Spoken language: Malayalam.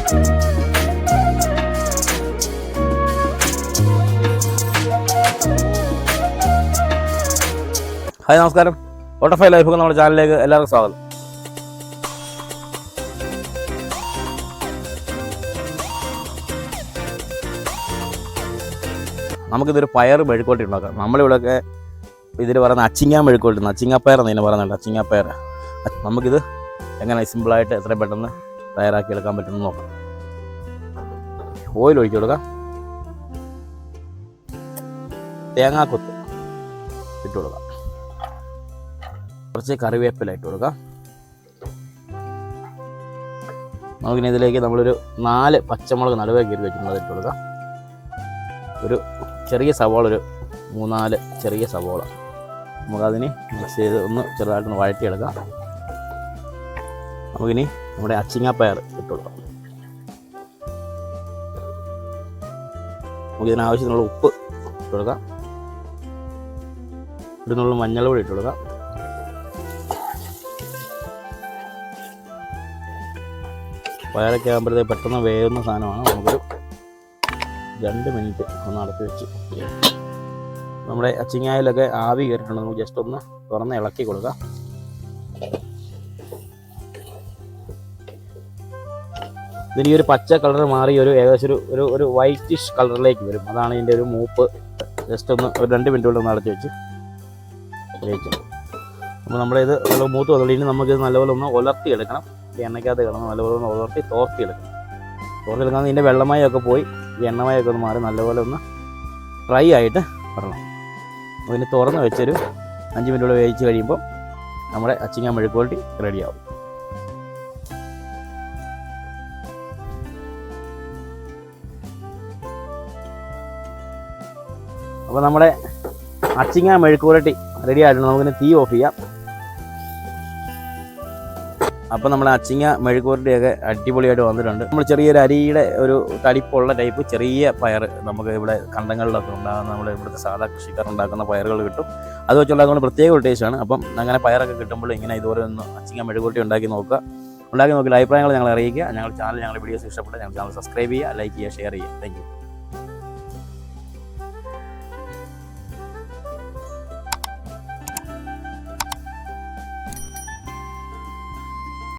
ഹായ് നമസ്കാരം. ഓട്ടോഫൈ ലൈഫ് നമ്മുടെ ചാനലിലേക്ക് എല്ലാവർക്കും സ്വാഗതം. നമുക്കിതൊരു പയർ മെഴുക്കോട്ടി ഉണ്ടാക്കാം. നമ്മളിവിടെയൊക്കെ ഇതിൽ പറയുന്ന അച്ചിങ്ങ മെഴുക്കോട്ടി, അച്ചിങ്ങപ്പയർ എന്നതിനെ പറയുന്നുണ്ട്. അച്ചിങ്ങപ്പയർ നമുക്കിത് എങ്ങനെ സിമ്പിളായിട്ട് എത്രയും പെട്ടെന്ന് തയ്യാറാക്കി എടുക്കാൻ പറ്റുമെന്ന് നോക്കാം. ഓയിൽ ഒഴിച്ചു കൊടുക്കാം. തേങ്ങാക്കൊത്ത് ഇട്ട് കൊടുക്കാം. കുറച്ച് കറിവേപ്പില ഇട്ട് കൊടുക്കാം. നമുക്കിനി ഇതിലേക്ക് നമ്മളൊരു 4 പച്ചമുളക് നടുവേ കീറി വെച്ചിട്ടുള്ളത് ഇട്ട് കൊടുക്കാം. ഒരു ചെറിയ സവോള, ഒരു 3-4 ചെറിയ സവോള നമുക്കതിന് മിക്സ് ചെയ്ത് ഒന്ന് ചെറുതായിട്ടൊന്ന് വഴറ്റിയെടുക്കാം. നമുക്കിനി നമ്മുടെ അച്ചിങ്ങപ്പയർ ഇട്ട് കൊടുക്കാം. നമുക്കിതിനാവശ്യത്തിനുള്ള ഉപ്പ് ഇട്ട് കൊടുക്കാം. ഇതിനുള്ള മഞ്ഞൾ പൊടി ഇട്ട് കൊടുക്കാം. പയറൊക്കെ ആകുമ്പോഴത്തേക്ക് പെട്ടെന്ന് വേവുന്ന സാധനമാണ്. നമുക്കൊരു 2 മിനിറ്റ് ഒന്ന് അടച്ച് വെച്ച് നമ്മുടെ അച്ചിങ്ങായിലൊക്കെ ആവി കയറിയിട്ടുണ്ട്. നമുക്ക് ജസ്റ്റ് ഒന്ന് തുറന്ന് ഇളക്കി കൊടുക്കാം. ഇതിന് ഈ ഒരു പച്ച കളർ മാറി ഒരു ഏകദേശം ഒരു വൈറ്റിഷ് കളറിലേക്ക് വരും. അതാണ് ഇതിൻ്റെ ഒരു മൂപ്പ്. ജസ്റ്റ് ഒന്ന് ഒരു 2 മിനിറ്റ് കൊണ്ട് ഒന്ന് അടച്ച് വെച്ച് വേവിച്ചു. അപ്പോൾ നമ്മളിത് നല്ല മൂത്ത് വന്നിട്ട് ഇനി നമുക്കിത് നല്ലപോലെ ഒന്ന് ഉലർത്തിയെടുക്കണം. ഈ എണ്ണയ്ക്കകത്ത് കിടന്ന് നല്ലപോലെ ഒന്ന് തോർത്തിയെടുക്കണം. തോർത്തിയെടുക്കാൻ ഇതിൻ്റെ വെള്ളമയമൊക്കെ പോയി ഈ എണ്ണമയമൊക്കെ ഒന്ന് മാറി നല്ലപോലെ ഒന്ന് ഫ്രൈ ആയിട്ട് വരണം. അതിന് തുറന്ന് വെച്ചൊരു 5 മിനിറ്റോടെ വേവിച്ച് കഴിയുമ്പോൾ നമ്മുടെ അച്ചിങ്ങ മെഴുക്കുവരട്ടി റെഡിയാവും. അപ്പോൾ നമ്മുടെ അച്ചിങ്ങ മെഴുക്കുവരട്ടി റെഡി ആയിട്ടുണ്ട്. നമുക്കിന് തീ ഓഫ് ചെയ്യാം. അപ്പോൾ നമ്മുടെ അച്ചിങ്ങ മെഴുക്കുവരട്ടിയൊക്കെ അടിപൊളിയായിട്ട് വന്നിട്ടുണ്ട്. നമ്മൾ ചെറിയൊരു അരിയുടെ ഒരു തടിപ്പുള്ള ടൈപ്പ് ചെറിയ പയർ നമുക്ക് ഇവിടെ കണ്ടങ്ങളിലൊക്കെ ഉണ്ടാകുന്ന നമ്മുടെ ഇവിടുത്തെ സാധാ കൃഷിക്കാർ ഉണ്ടാക്കുന്ന പയറുകൾ കിട്ടും. അത് വെച്ചുണ്ടാക്കുന്ന പ്രത്യേക ഒരു ടേസ്റ്റാണ്. അപ്പം അങ്ങനെ പയറൊക്കെ കിട്ടുമ്പോൾ ഇങ്ങനെ ഇതുപോലെ ഒന്ന് അച്ചിങ്ങ മെഴുക്കുവരട്ടി ഉണ്ടാക്കി നോക്കിയിട്ട് അഭിപ്രായങ്ങൾ ഞങ്ങളെ അറിയിക്കുക. ഞങ്ങളുടെ വീഡിയോസ് ഇഷ്ടപ്പെട്ടാൽ ഞങ്ങൾ ചാനൽ സബ്സ്ക്രൈബ് ചെയ്യുക, ലൈക്ക് ചെയ്യുക, ഷെയർ ചെയ്യുക. Thank you.